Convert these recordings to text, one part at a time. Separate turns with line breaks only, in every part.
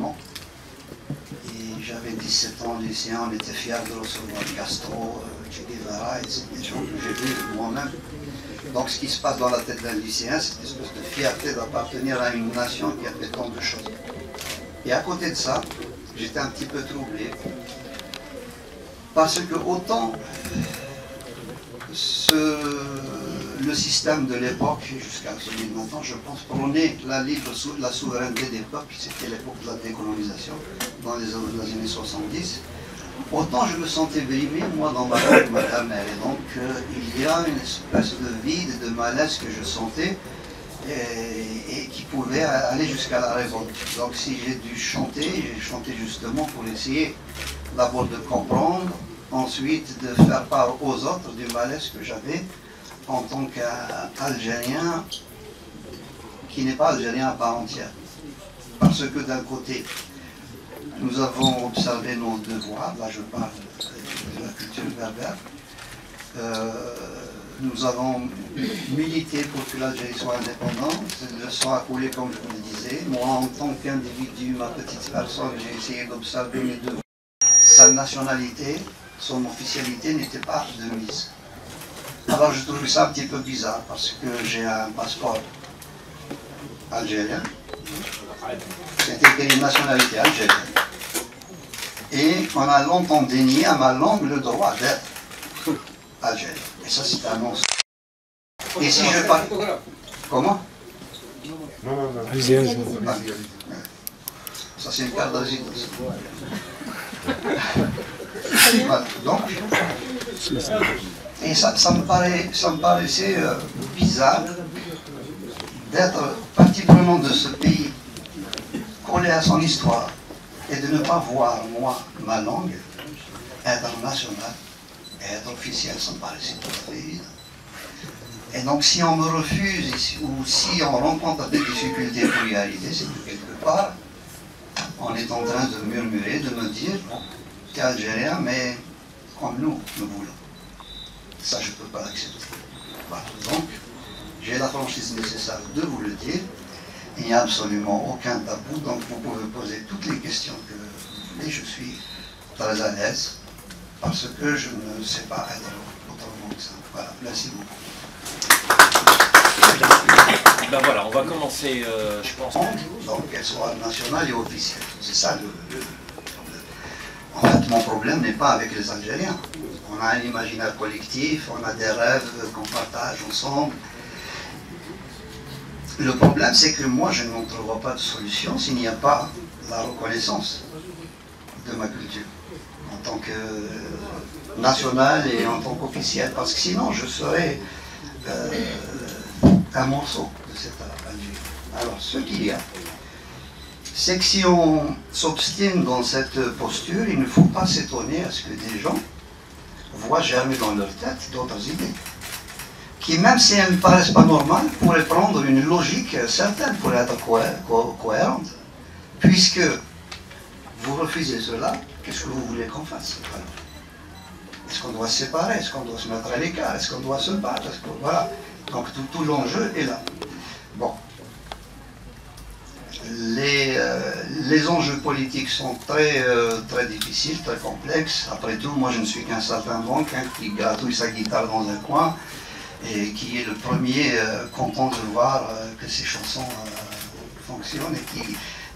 également. Et j'avais 17 ans, lycéen, on était fiers de recevoir Castro, Che Guevara, et c'est des gens que j'ai vus moi-même. Donc ce qui se passe dans la tête d'un lycéen, c'est une espèce de fierté d'appartenir à une nation qui a fait tant de choses. Et à côté de ça, j'étais un petit peu troublé, parce que autant le système de l'époque, jusqu'à celui de maintenant, je pense, prônait la souveraineté des peuples, c'était l'époque de la décolonisation, dans les années 70, autant je me sentais brimé, moi, dans ma langue maternelle. Et donc, il y a une espèce de vide, de malaise que je sentais, et qui pouvait aller jusqu'à la révolte. Donc, si j'ai dû chanter, j'ai chanté justement pour essayer d'abord de comprendre, ensuite de faire part aux autres du malaise que j'avais en tant qu'Algérien qui n'est pas algérien à part entière. Parce que d'un côté, nous avons observé nos devoirs, là je parle de la culture berbère, nous avons milité pour que l'Algérie soit indépendante, le sang a coulé comme je vous le disais. Moi en tant qu'individu, ma petite personne, j'ai essayé d'observer mes devoirs. Sa nationalité, son officialité n'était pas de mise. Alors je trouve ça un petit peu bizarre parce que j'ai un passeport algérien, c'est écrit nationalité algérienne. Et on a longtemps dénié à ma langue le droit d'être algérien. Et ça c'est un monstre. Et si je parle... Comment?
Non.
Ça c'est une carte d'asile aussi. Voilà. Donc, et ça me paraissait bizarre d'être partie prenante de ce pays, collé à son histoire, et de ne pas voir, moi, ma langue, internationale, et être officielle, ça me paraissait tout à fait évident. Et donc, si on me refuse, ou si on rencontre des difficultés pour y arriver, c'est que quelque part, on est en train de murmurer, de me dire, bon, tu es algérien, mais comme nous voulons. Ça, je ne peux pas l'accepter. Voilà. Donc, j'ai la franchise nécessaire de vous le dire. Il n'y a absolument aucun tabou, donc vous pouvez poser toutes les questions que vous voulez. Je suis très à l'aise, parce que je ne sais pas être autrement que ça. Voilà, merci beaucoup.
Ben voilà, on va commencer, je pense.
Donc, qu'elle soit nationale et officielle. C'est ça En fait, mon problème n'est pas avec les Algériens. On a un imaginaire collectif, on a des rêves qu'on partage ensemble. Le problème, c'est que moi, je n'entrevois pas de solution s'il n'y a pas la reconnaissance de ma culture en tant que nationale et en tant qu'officielle. Parce que sinon, je serais un morceau de cette Algérie. Alors, ce qu'il y a, c'est que si on s'obstine dans cette posture, il ne faut pas s'étonner à ce que des gens voient germer dans leur tête d'autres idées, qui même si elles ne paraissent pas normales, pourraient prendre une logique certaine, pourraient être cohérente. Puisque vous refusez cela, qu'est-ce que vous voulez qu'on fasse? Est-ce qu'on doit se séparer? Est-ce qu'on doit se mettre à l'écart? Est-ce qu'on doit se battre? Voilà. Donc tout l'enjeu est là. Bon. Les enjeux politiques sont très difficiles, très complexes. Après tout, moi je ne suis qu'un saltimbanque qui gratouille sa guitare dans un coin et qui est le premier content de voir que ses chansons fonctionnent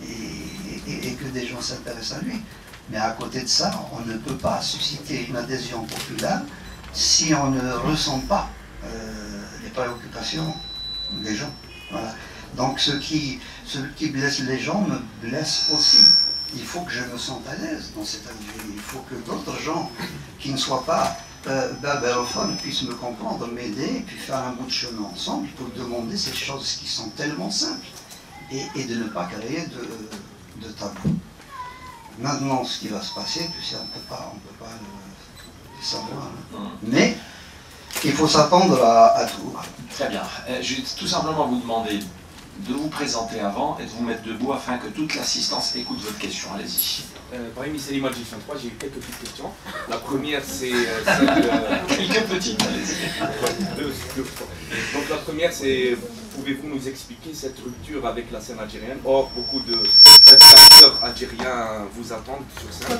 et que des gens s'intéressent à lui. Mais à côté de ça, on ne peut pas susciter une adhésion populaire si on ne ressent pas les préoccupations des gens. Voilà. Donc ce qui blesse les gens me blesse aussi. Il faut que je me sente à l'aise dans cette Algérie. Il faut que d'autres gens qui ne soient pas berbérophones puissent me comprendre, m'aider, et puis faire un bout de chemin ensemble pour demander ces choses qui sont tellement simples et de ne pas créer de tabou. Maintenant, ce qui va se passer, tu sais, on ne peut pas le savoir. Hein. Mais il faut s'attendre à tout.
Très bien. Je vais tout simplement vous demander de vous présenter avant et de vous mettre debout afin que toute l'assistance écoute votre question. Allez-y.
Brahim Salim Al-G23, j'ai quelques petites questions. La première, c'est celle de...
Quelques petites, allez-y.
Donc la première, c'est pouvez-vous nous expliquer cette rupture avec la scène algérienne? Or, beaucoup de chanteurs algériens vous attendent sur scène.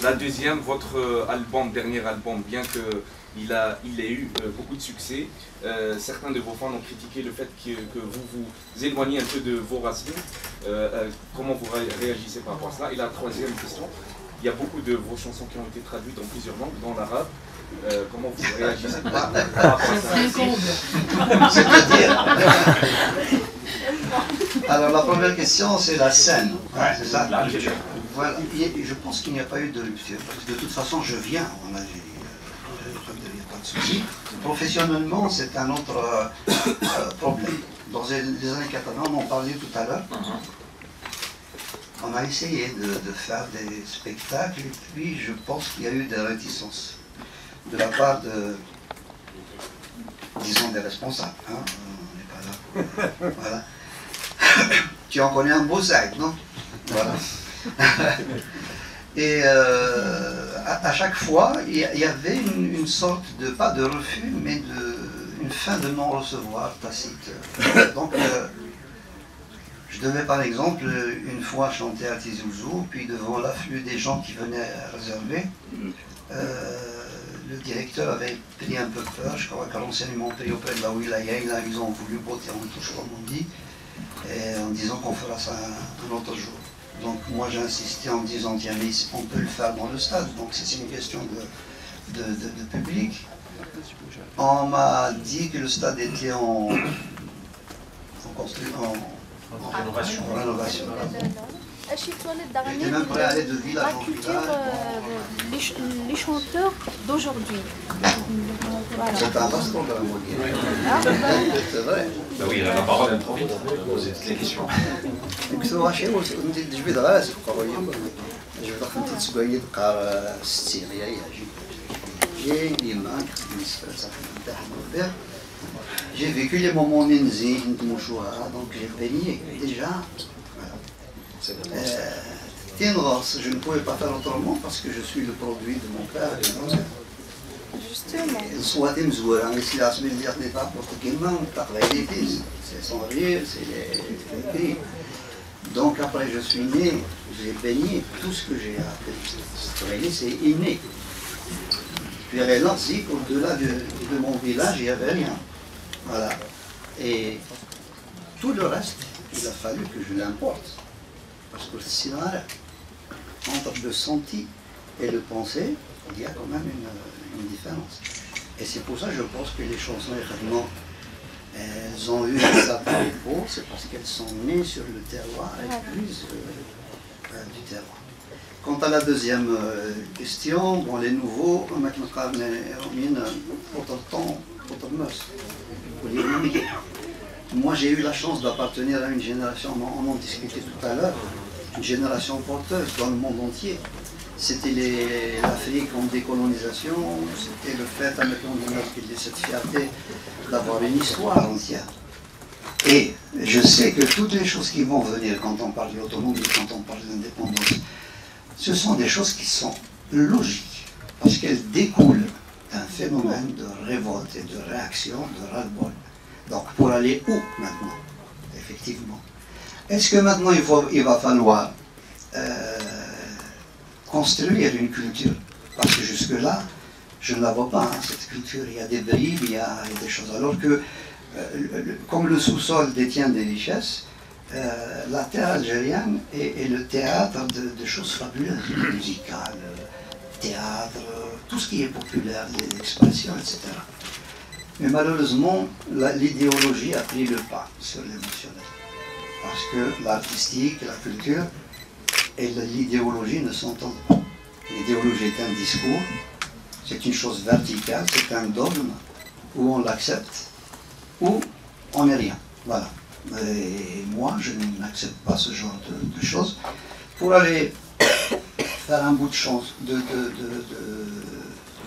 La deuxième, votre album, dernier album, bien qu'il ait eu beaucoup de succès, certains de vos fans ont critiqué le fait que vous vous éloignez un peu de vos racines. Comment vous réagissez par rapport à cela? Et la troisième question, il y a beaucoup de vos chansons qui ont été traduites dans plusieurs langues, dont l'arabe. Comment vous réagissez par rapport à ça?
C'est-à-dire... Alors la première question, c'est la scène. Ouais, c'est ça. Voilà. Je pense qu'il n'y a pas eu de rupture. Parce que de toute façon, je viens en Algérie. Il n'y a pas de souci. Professionnellement, c'est un autre problème. Dans les années 80, on en parlait tout à l'heure. On a essayé de faire des spectacles et puis je pense qu'il y a eu des réticences de la part de, disons, des responsables. Hein. On n'est pas là. Voilà. Tu en connais un beau sac, non? Voilà. Et à chaque fois, il y avait une sorte de, pas de refus, mais une fin de non-recevoir tacite. Donc, je devais par exemple une fois chanter à Tizi Ouzou, puis devant l'afflux des gens qui venaient réserver, le directeur avait pris un peu peur. Je crois que l'enseignement pris auprès de la wilaya, ils ont voulu botter en touche, comme on dit, et en disant qu'on fera ça un autre jour. Donc moi j'ai insisté en disant tiens, mais on peut le faire dans le stade, donc c'est une question de public. On m'a dit que le stade était en rénovation. J'étais même prêt à aller de village en village.
Les chanteurs d'aujourd'hui. Voilà.
C'est un vaste programme. C'est vrai.
Ben oui, il a la parole, trop vite. Posez toutes les questions.
J'ai vécu les moments Nenzi, Mouchouara, donc j'ai baigné déjà. Je ne pouvais pas faire autrement parce que je suis le produit de mon père et de mon mère.
Justement.
C'est son rire, c'est les cris. Donc après je suis né, j'ai baigné tout ce que j'ai appris. C'est inné. Puis là, au-delà de mon village, il n'y avait rien. Voilà. Et tout le reste, il a fallu que je l'importe. Parce que sinon, entre le senti et le pensé, il y a quand même une différence. Et c'est pour ça que je pense que les chansons, elles ont eu un certain dépôt, c'est parce qu'elles sont nées sur le terroir et plus du terroir. Quant à la deuxième question, bon, les nouveaux, moi j'ai eu la chance d'appartenir à une génération, on en discutait tout à l'heure, une génération porteuse dans le monde entier. C'était l'Afrique en décolonisation, c'était le fait à mettre en œuvre cette fierté d'avoir une histoire entière. Et je sais que toutes les choses qui vont venir quand on parle d'autonomie, quand on parle d'indépendance, ce sont des choses qui sont logiques, parce qu'elles découlent d'un phénomène de révolte et de réaction, de ras-le-bol. Donc pour aller où maintenant, effectivement? Est-ce que maintenant il va falloir construire une culture? Parce que jusque-là, je ne la vois pas, hein, cette culture. Il y a des bribes, il y a des choses. Alors que, comme le sous-sol détient des richesses, la terre algérienne est le théâtre de choses fabuleuses, musicales, théâtre, tout ce qui est populaire, l'expression, etc. Mais malheureusement, l'idéologie a pris le pas sur l'émotionnel. Parce que l'artistique, la culture et l'idéologie ne s'entendent pas. L'idéologie est un discours, c'est une chose verticale, c'est un dogme où on l'accepte, ou on n'est rien. Voilà. Et moi, je n'accepte pas ce genre de choses. Pour aller faire un bout de chance, de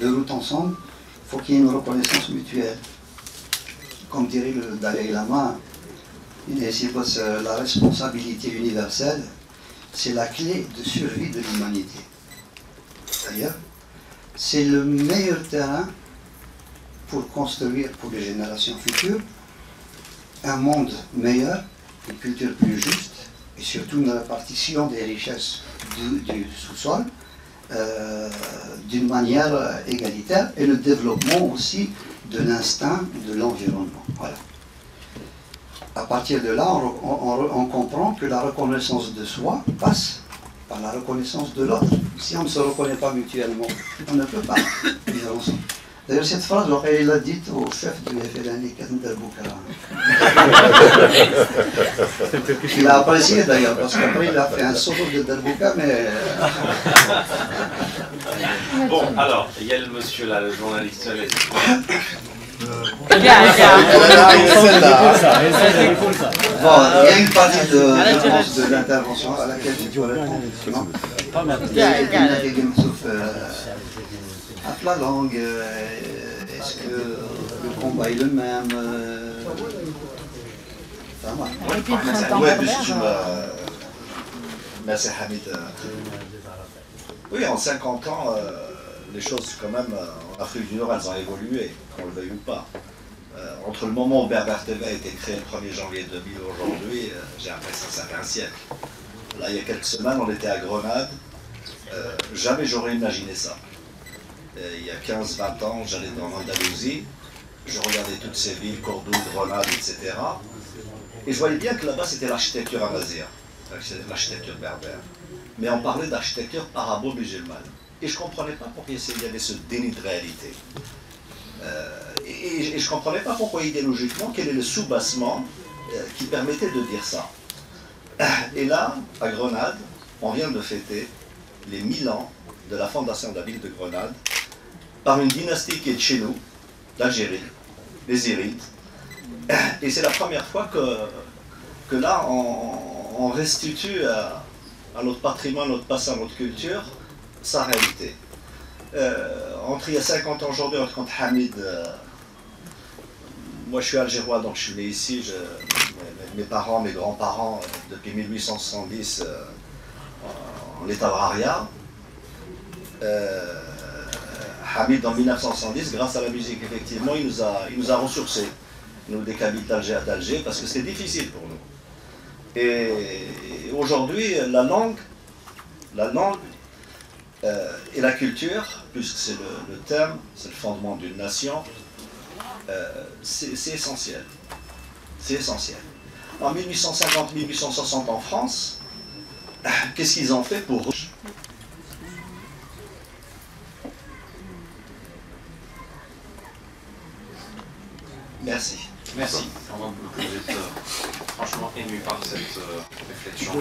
route ensemble, il faut qu'il y ait une reconnaissance mutuelle. Comme dirait le Dalai Lama, la responsabilité universelle, c'est la clé de survie de l'humanité. D'ailleurs, c'est le meilleur terrain pour construire pour les générations futures un monde meilleur, une culture plus juste, et surtout une répartition des richesses du sous-sol d'une manière égalitaire, et le développement aussi de l'instinct de l'environnement. Voilà. À partir de là, on comprend que la reconnaissance de soi passe par la reconnaissance de l'autre. Si on ne se reconnaît pas mutuellement, on ne peut pas vivre ensemble. D'ailleurs, cette phrase, il l'a dite au chef du FLN, Darboka. Il a apprécié d'ailleurs, parce qu'après il a fait un solo de Darboka, mais...
Bon, alors, il y a le monsieur là, le journaliste.
Bon, il y a une partie de l'intervention à laquelle je peux répondre. À la langue, est-ce que le combat est le même?
Merci Hamid. Oui, en 50 ans, les choses quand même en Afrique du Nord, elles ont évolué, qu'on le veuille ou pas. Entre le moment où Berbère TV a été créé le 1er janvier 2000 aujourd'hui, j'ai l'impression que ça fait un siècle. Là, il y a quelques semaines, on était à Grenade. Jamais j'aurais imaginé ça. Il y a 15-20 ans, j'allais dans l'Andalousie, je regardais toutes ces villes, Cordoue, Grenade, etc. Et je voyais bien que là-bas, c'était l'architecture amazigh, l'architecture berbère. Mais on parlait d'architecture arabo-musulmane. Et je ne comprenais pas pourquoi il y avait ce déni de réalité. Et je ne comprenais pas pourquoi idéologiquement, quel est le sous-bassement qui permettait de dire ça. Et là, à Grenade, on vient de fêter les 1000 ans de la fondation de la ville de Grenade par une dynastie qui est de chez nous, l'Algérie, les Irides. Et c'est la première fois que là, on restitue à notre patrimoine, notre passé, à notre culture, sa réalité. Entre il y a 50 ans aujourd'hui, entre Hamid, moi je suis algérois, donc je suis né ici, mes parents, mes grands-parents, depuis 1870, en état agraria. Hamid en 1970, grâce à la musique, effectivement, il nous a ressourcés, nous des Kabyles d'Alger, parce que c'était difficile pour nous. Et aujourd'hui, la langue et la culture, puisque c'est le thème, c'est le fondement d'une nation, c'est essentiel. C'est essentiel. En 1850-1860 en France, qu'est-ce qu'ils ont fait pour...
Merci. Merci. Vous êtes franchement ému par cette réflexion.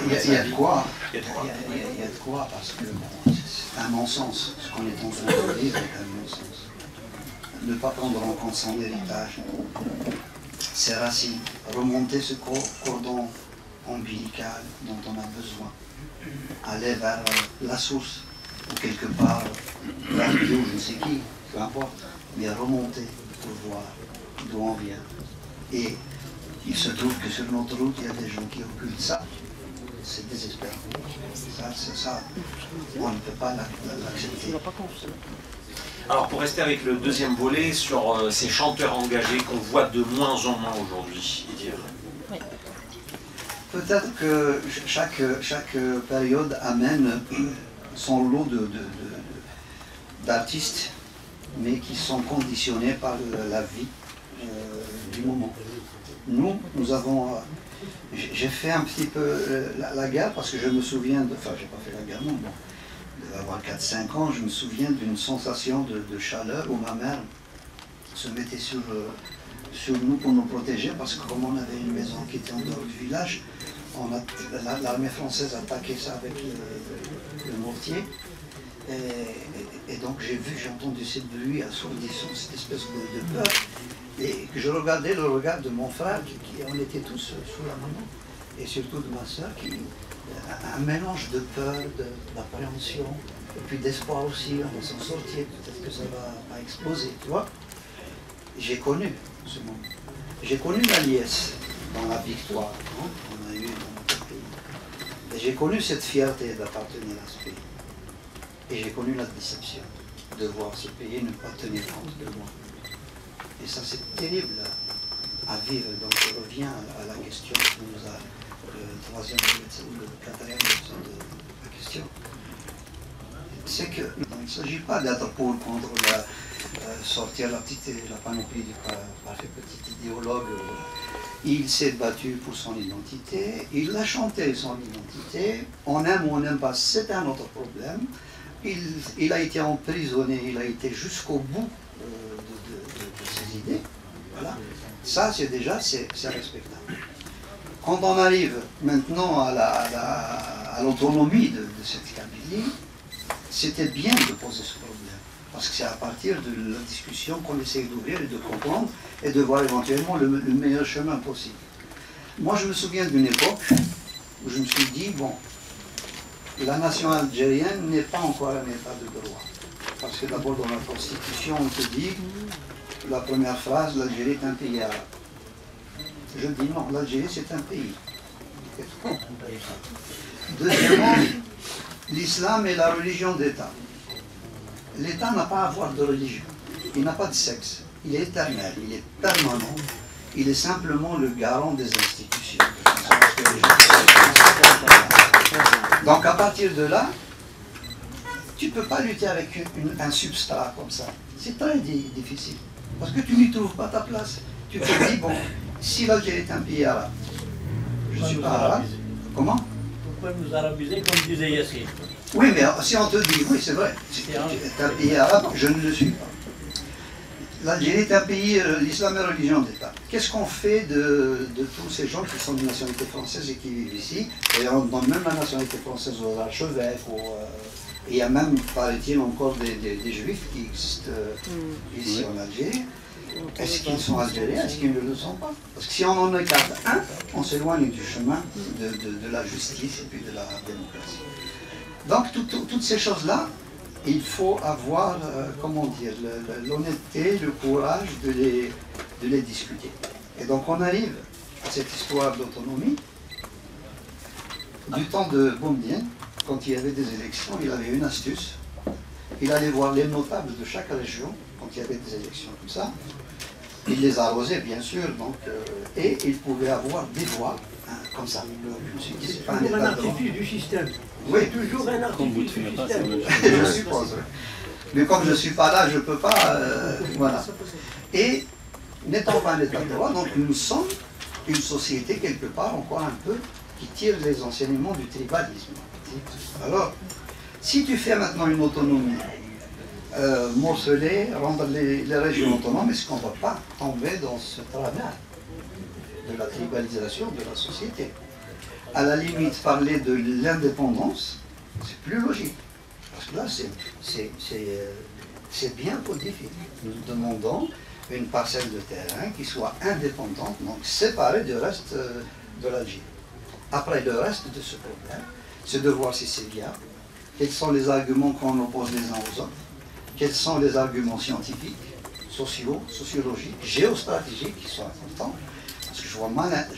Il y a de quoi. Il y a de quoi, parce que bon, c'est un non-sens. Ce qu'on est en train de vivre est un non-sens. Ne pas prendre en compte son héritage, ses racines, remonter ce cordon ombilical dont on a besoin, aller vers la source, ou quelque part, vers Dieu ou je ne sais qui, peu importe, mais remonter pour voir d'où on vient. Et il se trouve que sur notre route, il y a des gens qui occultent ça. C'est désespérant. Ça, on ne peut pas l'accepter.
Alors pour rester avec le deuxième volet, sur ces chanteurs engagés qu'on voit de moins en moins aujourd'hui, Idir.
Oui.
Peut-être que chaque période amène son lot d'artistes, mais qui sont conditionnés par la vie du moment. Nous avons... J'ai fait un petit peu la guerre, parce que je me souviens de... Enfin, j'ai pas fait la guerre, non, bon. D'avoir 4-5 ans, je me souviens d'une sensation de chaleur où ma mère se mettait sur nous pour nous protéger, parce que comme on avait une maison qui était en dehors du village, l'armée française attaquait ça avec le mortier. Et donc j'ai entendu ce bruit assourdissant, cette espèce de peur, et que je regardais le regard de mon frère, on était tous sous la maman, et surtout de ma soeur, un mélange de peur, d'appréhension, et puis d'espoir aussi, on va s'en sortir, peut-être que ça va exploser, tu vois. J'ai connu ce moment. J'ai connu la liesse dans la victoire qu'on a eue dans notre pays. Et j'ai connu cette fierté d'appartenir à ce pays. Et j'ai connu la déception de voir ce pays ne pas tenir compte de moi. Et ça, c'est terrible à vivre. Donc je reviens à la question qui nous a, le troisième ou le quatrième de la question. C'est que il ne s'agit pas d'être pour ou contre sortir la panoplie du parfait petit idéologue. Il s'est battu pour son identité, il a chanté son identité, on aime ou on n'aime pas, c'est un autre problème. Il a été emprisonné, il a été jusqu'au bout de ses idées. Voilà. Ça, c'est déjà, c'est respectable. Quand on arrive maintenant à l'autonomie de cette Kabylie, c'était bien de poser ce problème. Parce que c'est à partir de la discussion qu'on essaie d'ouvrir et de comprendre et de voir éventuellement le meilleur chemin possible. Moi, je me souviens d'une époque où je me suis dit, bon, la nation algérienne n'est pas encore un état de droit. Parce que d'abord, dans la Constitution, on te dit, la première phrase, l'Algérie est un pays arabe. Je dis non, l'Algérie c'est un pays. Deuxièmement, l'islam est la religion d'État. L'État n'a pas à avoir de religion. Il n'a pas de sexe. Il est éternel, il est permanent. Il est simplement le garant des institutions. Donc à partir de là, tu ne peux pas lutter avec un substrat comme ça. C'est très difficile. Parce que tu n'y trouves pas ta place. Tu te dis, bon, si l'Algérie est un pays arabe, je ne suis pas arabe. Comment?
Pourquoi nous arabiser comme disait Yassine?
Oui, mais si on te dit, oui, c'est vrai, c'est un pays arabe, je ne le suis pas. L'Algérie est un pays, l'islam est religion d'État. Qu'est-ce qu'on fait de tous ces gens qui sont de nationalité française et qui vivent ici? Et on donne même la nationalité française aux archevêques, il y a même, paraît-il, encore des juifs qui existent ici en Algérie. Est-ce qu'ils sont algériens? Est-ce qu'ils ne le sont pas? Parce que si on en écarte un, on s'éloigne du chemin de la justice et puis de la démocratie. Donc toutes ces choses-là, il faut avoir, comment dire, l'honnêteté, le courage de les discuter. Et donc on arrive à cette histoire d'autonomie. Du temps de Boumedienne, quand il y avait des élections, il avait une astuce. Il allait voir les notables de chaque région, quand il y avait des élections comme ça. Il les arrosait, bien sûr, donc, et il pouvait avoir des voix comme ça. Je me suis dit, c'est pas un
artifice du système.
Oui,
toujours un artifice du système.
Je suppose. Mais comme je ne suis pas là, je ne peux pas. Voilà. Et n'étant pas un état de droit, donc nous sommes une société, quelque part, encore un peu, qui tire les enseignements du tribalisme. Alors, si tu fais maintenant une autonomie, morceler, rendre les régions autonomes, est-ce qu'on ne va pas tomber dans ce travers de la tribalisation de la société? À la limite, parler de l'indépendance, c'est plus logique. Parce que là, c'est bien codifié. Nous demandons une parcelle de terrain qui soit indépendante, donc séparée du reste de l'Algérie. Après, le reste de ce problème, c'est de voir si c'est bien, quels sont les arguments qu'on oppose les uns aux autres, quels sont les arguments scientifiques, sociologiques, géostratégiques qui sont importants. Parce que je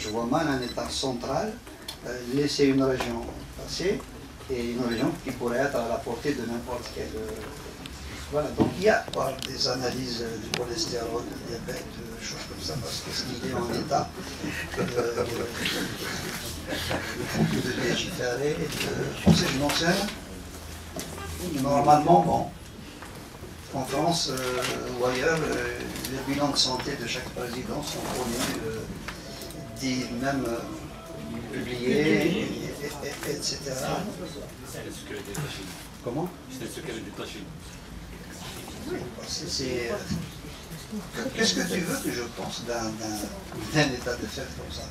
vois mal un État central laisser une région passer et une région qui pourrait être à la portée de n'importe quelle. Voilà, donc il y a des analyses du cholestérol, du diabète, de choses comme ça, parce qu'il est en état de légiférer, je n'en sais rien. Normalement, bon, en France ou ailleurs, les bilans de santé de chaque président sont connus, même publiés, etc. Comment?
C'est le secret du Tachine.
Oui, qu'est-ce que tu veux que je pense d'un état de fait comme ça?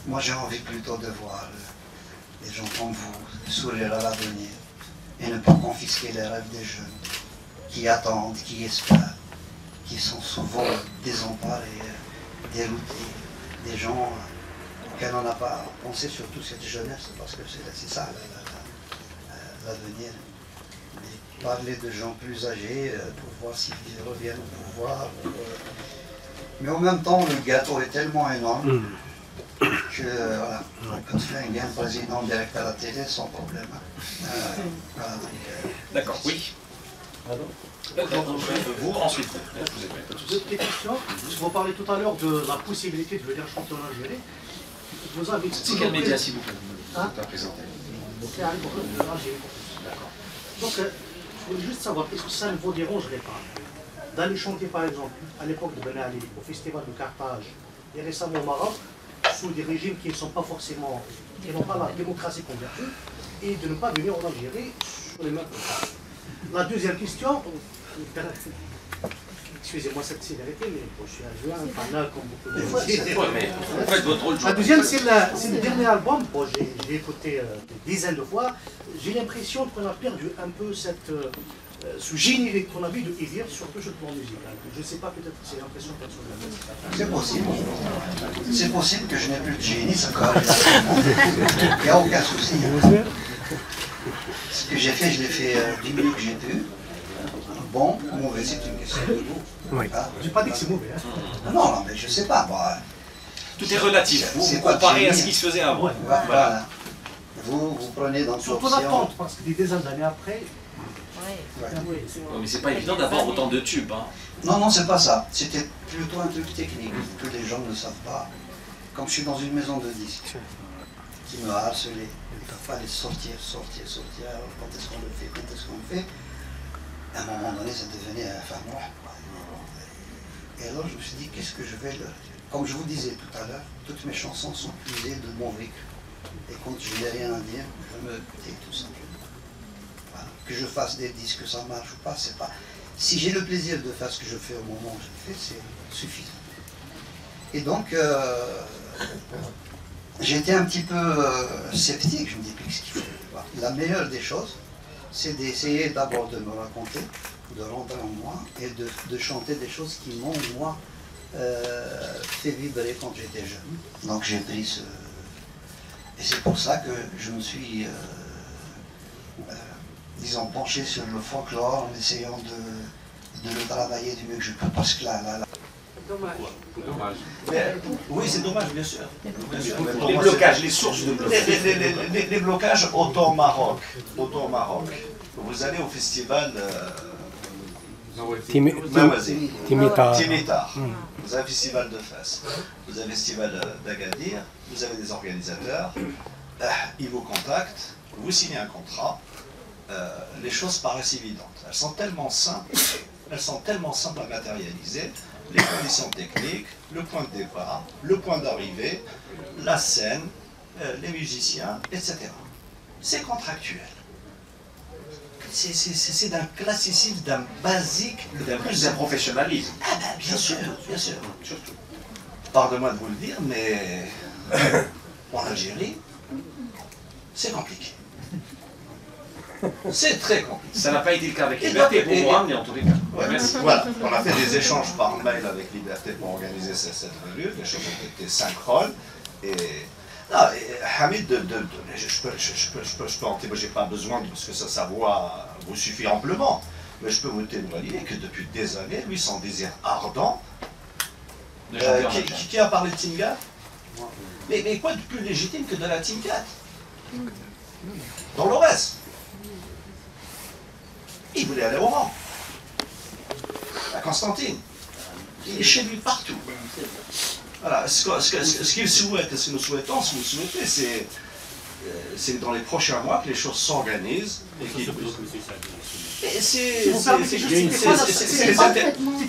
Moi j'ai envie plutôt de voir des gens comme vous sourire à l'avenir et ne pas confisquer les rêves des jeunes qui attendent, qui espèrent, qui sont souvent désemparés, déroutés, des gens auxquels on n'a pas pensé, surtout cette jeunesse, parce que c'est ça l'avenir. Parler de gens plus âgés pour voir s'ils reviennent au pouvoir. Mais en même temps, le gâteau est tellement énorme que voilà, on peut flinguer un président direct à la télé sans problème.
D'accord, oui.
Vous, ensuite. Je vous ai pas
Deux petites questions. Vous parlez tout à l'heure de la possibilité de venir chanter en Algérie. Vous avez
c'est quel média, s'il vous plaît,
hein?
vous présenter?
C'est à l'Algérie. D'accord. Donc, je voulais juste savoir, est-ce que ça ne vous dérangerait pas d'aller chanter, par exemple, à l'époque de Ben Ali, au festival de Carthage, et récemment au Maroc, sous des régimes qui ne sont pas forcément, qui n'ont pas la démocratie convertie, et de ne pas venir en Algérie sur les mêmes contrats. La deuxième question, excusez-moi cette sévérité, mais je suis adjoint, fanat, comme beaucoup de fois.
Mais vous faites votre rôle.
La deuxième, c'est le dernier album. Bon, j'ai écouté des dizaines de fois. J'ai l'impression qu'on a perdu un peu ce génie qu'on a vu de Idir, surtout sur le plan musical. Je ne sais pas, peut-être que c'est l'impression personnelle.
C'est possible. C'est possible que je n'ai plus de génie, ça peut arriver. Il n'y a aucun souci. Ce que j'ai fait, je l'ai fait du mieux que j'ai pu. Bon, mauvais, c'est une question de goût.
Oui. Ah. Je n'ai pas dit que c'est mauvais. Hein.
Non, non, mais je ne sais pas. Moi,
tout est relatif. Vous comparez à ce qui se faisait avant.
Ouais, voilà. Vous prenez dans
surtout l'attente, parce que des dizaines d'années après.
Ouais. Mais c'est pas évident d'avoir autant de tubes. Hein.
Non, non, c'est pas ça. C'était plutôt un truc technique que les gens ne savent pas. Comme je suis dans une maison de disques qui me harcelait, il fallait sortir. Alors, quand est-ce qu'on le fait? À un moment donné, ça devenait enfin moi. Et alors, je me suis dit, qu'est-ce que je vais leur dire? Comme je vous disais tout à l'heure, toutes mes chansons sont usées de mon vécu. Et quand je n'ai rien à dire, je me tais tout simplement. Voilà. Que je fasse des disques, que ça marche ou pas, c'est pas. Si j'ai le plaisir de faire ce que je fais au moment où je le fais, c'est suffisant. Et donc, j'ai été un petit peu sceptique. Je me dis, qu'est-ce qu'il faut? La meilleure des choses, c'est d'essayer d'abord de me raconter, de rentrer en moi et de chanter des choses qui m'ont, moi, fait vibrer quand j'étais jeune. Donc j'ai pris ce... Et c'est pour ça que je me suis, disons, penché sur le folklore en essayant de le travailler du mieux que je peux, parce que là...
Dommage. Oui, c'est dommage, bien sûr.
Les blocages, les sources de blocages.
Les blocages, autant au Maroc. Vous allez au festival Timitar. Vous avez un festival de Fès. Vous avez un festival d'Agadir. Vous avez des organisateurs. Ils vous contactent. Vous signez un contrat. Les choses paraissent évidentes. Elles sont tellement simples à matérialiser. Les conditions techniques, le point de départ, le point d'arrivée, la scène, les musiciens, etc. C'est contractuel. C'est d'un classicisme, d'un basique,
d'un professionnalisme.
Ah ben, bien sûr, surtout. Pardonnez-moi de vous le dire, mais en Algérie, c'est compliqué. C'est très compliqué.
Ça n'a pas été le cas avec Liberté pour moi, mais en tous les cas.
Ouais, voilà, on a fait des échanges par mail avec Liberté pour organiser cette revue. Les choses ont été synchrones. Et Hamid, je peux en témoigner, j'ai pas besoin, parce que sa voix vous suffit amplement, mais je peux vous témoigner que depuis des années, lui, son désir ardent, qui a parlé de Tingat? Mais quoi de plus légitime que de la Tingat? Dans l'Aurès. Il voulait aller au Mans, à Constantine. Il est chez lui partout. Voilà, ce qu'il souhaite, ce que nous souhaitons, ce que vous souhaitez, c'est dans les prochains mois que les choses s'organisent.
C'était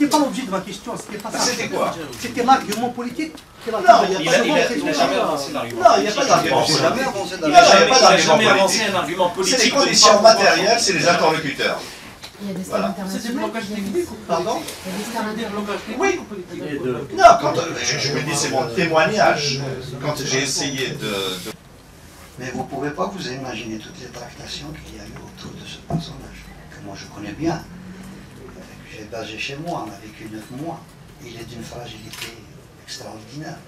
pas l'objet de ma question, c'était pas ça.
C'était quoi?
C'était l'argument politique.
Non, il n'a jamais avancé l'argument. Non, il n'y a pas d'argument politique. Il n'a jamais avancé un argument politique. C'est les conditions matérielles, c'est les interlocuteurs. Voilà.
C'est des blocages techniques.
Pardon?
Des blocages techniques.
Oui. Non, quand je me dis, c'est mon témoignage. Quand j'ai essayé de...
Mais vous ne pouvez pas vous imaginer toutes les tractations qu'il y a eu autour de ce personnage, que moi je connais bien, que j'ai basé chez moi, on a vécu 9 mois. Il est d'une fragilité extraordinaire.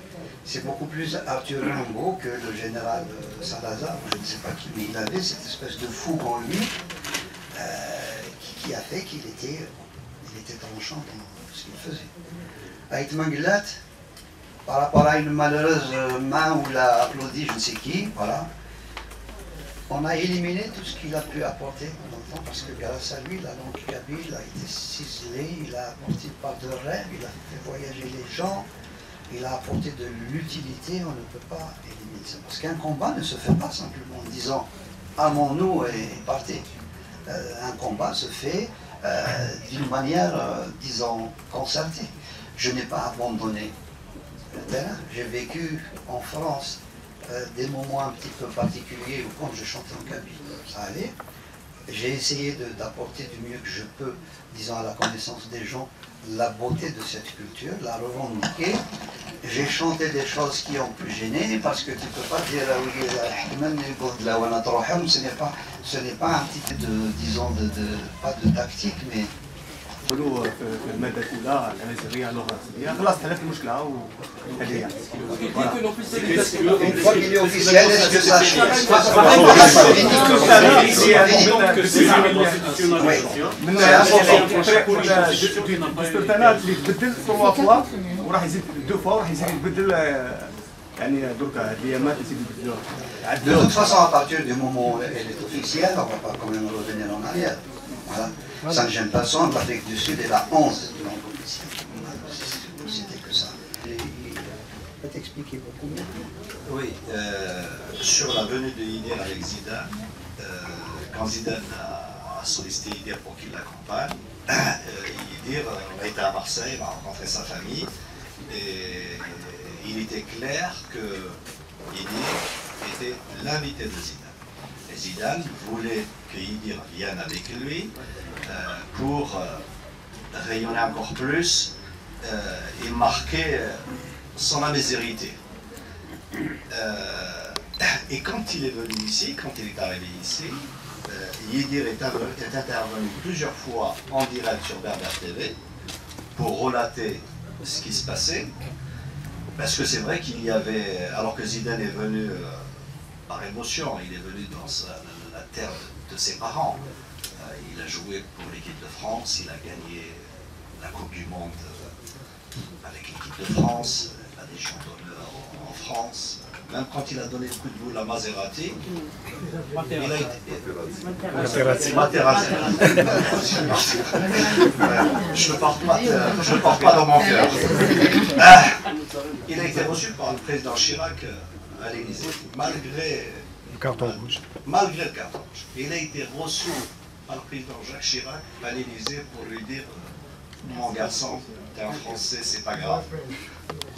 C'est beaucoup plus Arthur Rimbaud que le général Salazar, je ne sais pas qui, mais il avait cette espèce de fou en lui qui a fait qu'il était tranchant dans ce qu'il faisait. Avec Manguelat, par rapport à une malheureuse main où l'a applaudi je ne sais qui, voilà. On a éliminé tout ce qu'il a pu apporter dans le temps, parce que grâce à lui, la langue kabyle a été ciselée, il a apporté par de rêve, il a fait voyager les gens, il a apporté de l'utilité, on ne peut pas éliminer ça. Parce qu'un combat ne se fait pas simplement en disant « armons-nous et partez ». Un combat se fait d'une manière, disons, concertée. Je n'ai pas abandonné le terrain. J'ai vécu en France des moments un petit peu particuliers où quand je chantais en kabyle, ça allait. J'ai essayé d'apporter du mieux que je peux, disons, à la connaissance des gens, la beauté de cette culture, la revendiquer. J'ai chanté des choses qui ont pu gêner, parce que tu ne peux pas dire ce n'est pas un petit peu de, disons, pas de tactique, mais
يقولوا في الماده الاولى الامازيغيه اللغه الرسميه خلاص حلت المشكله وهذه هي.
une fois qu'il est officiel, est-ce que ça change?
الدستور تاعنا اللي تبدل 3 فوا وراح يزيد 2 فوا وراح يزيد يتبدل يعني درك هاد الايامات يزيد يبدلوها.
De toute façon, à partir du moment où elle est officielle, on ne va pas quand même revenir en arrière. Voilà. Ça ne gêne personne, l'Afrique du Sud est la 11 langue officielle. C'était que ça. Il peut t'expliquer beaucoup mieux.
Oui, sur la venue de Idir avec Zidane, quand Zidane a sollicité Idir pour qu'il l'accompagne, Idir a été à Marseille, il a rencontré sa famille, et il était clair que Idir était l'invité de Zidane. Et Zidane voulait que Idir vienne avec lui pour rayonner encore plus et marquer son amazérité. Et quand il est venu ici, quand il est arrivé ici, Idir est intervenu plusieurs fois en direct sur Berbère TV pour relater ce qui se passait. Parce que c'est vrai qu'il y avait, alors que Zidane est venu par émotion, il est venu dans la terre de ses parents. Il a joué pour l'équipe de France, il a gagné la Coupe du Monde avec l'équipe de France, la Légion d'honneur en France. Même quand il a donné le coup de boule à Maserati, il a été... Materazzi. Je ne porte pas dans mon cœur. Il a été reçu par le président Chirac à l'Élysée, malgré le carton rouge. Malgré le carton rouge. Il a été reçu par le président Jacques Chirac à l'Élysée pour lui dire « Mon garçon, t'es un Français, c'est pas grave.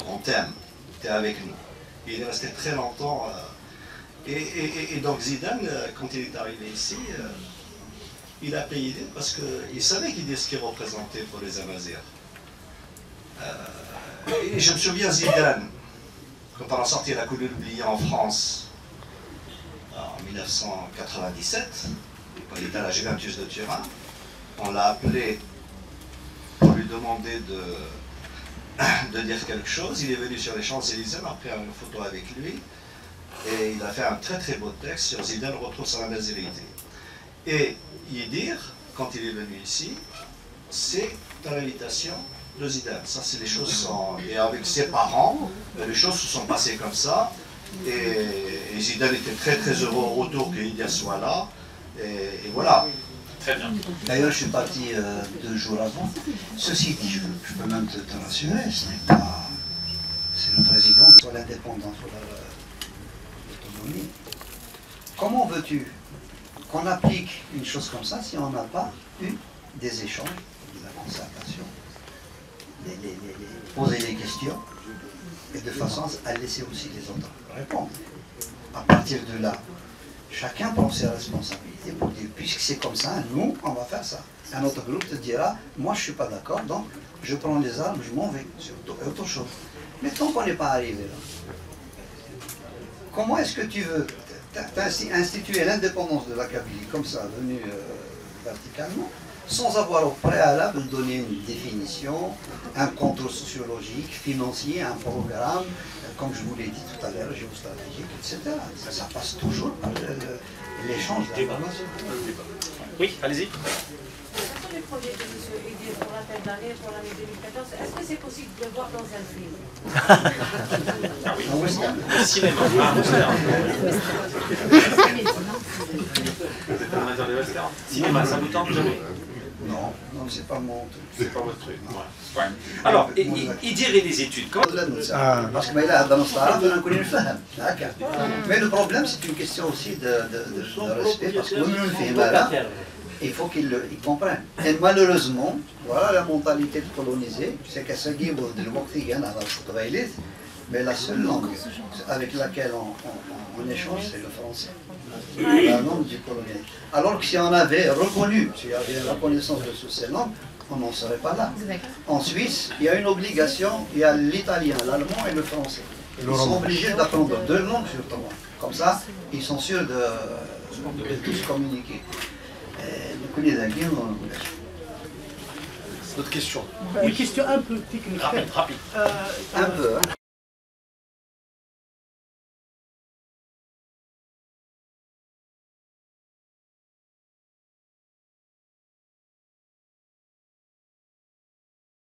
On t'aime, t'es avec nous. » Il est resté très longtemps. Et donc Zidane, quand il est arrivé ici, il a payé parce qu'il savait qu'il disait ce qu'il représentait pour les Amazirs. Et je me souviens, Zidane, quand on a sorti la Coupe de l'Oublié en France en 1997, quand il était à la Juventus de Turin, on l'a appelé pour lui demander de dire quelque chose. Il est venu sur les Champs-Élysées, on a pris une photo avec lui et il a fait un très très beau texte sur Zidane retrouve son amazérité. Et Idir, quand il est venu ici, c'est à l'invitation de Zidane. Ça, c'est les choses sont... Et avec ses parents, les choses se sont passées comme ça. Et Zidane était très très heureux au retour que Idir soit là. Et voilà.
Très bien.
D'ailleurs, je suis parti 2 jours avant. Ceci dit, je peux même te rassurer, ce n'est pas... C'est le président sur l'indépendance, sur l'autonomie. Comment veux-tu qu'on applique une chose comme ça si on n'a pas eu des échanges, de la concertation, poser des questions, et de façon à laisser aussi les autres répondre. À partir de là, chacun prend ses responsabilités pour dire, puisque c'est comme ça, nous, on va faire ça. Un autre groupe te dira, moi je ne suis pas d'accord, donc je prends les armes, je m'en vais. C'est autre chose. Mais tant qu'on n'est pas arrivé là, comment est-ce que tu veux instituer l'indépendance de la Kabylie, comme ça, venue verticalement, sans avoir au préalable donné une définition, un contour sociologique, financier, un programme, comme je vous l'ai dit tout à l'heure, géostratégique, etc. Ça passe toujours par l'échange d'informations.
Oui, allez-y.
Quels sont les projets de M. Idir pour l'appel d'année pour l'année 2014? Est-ce que c'est possible de le voir dans un film?
Ah oui, cinéma. est dans les westerns. Cinéma, ça vous tente jamais?
Non, non, c'est pas mon truc.
C'est pas votre truc. Ouais. Alors, et dire les études, comment...
Parce que mais le problème, c'est une question aussi de respect, parce que nous, il faut qu'ils comprennent. Et malheureusement, voilà la mentalité de colonisé, c'est qu'à ce niveau de l'Ouaktiguan, mais la seule langue avec laquelle on échange, c'est le français. La langue du colonial. Alors que si on avait reconnu, s'il y avait la connaissance de toutes ces langues, on n'en serait pas là. En Suisse, il y a une obligation, il y a l'italien, l'allemand et le français. Ils sont obligés d'apprendre 2 langues surtout. Comme ça, ils sont sûrs de tous communiquer.
D'autres questions?
Une question un peu technique.
Rapide.
Un peu.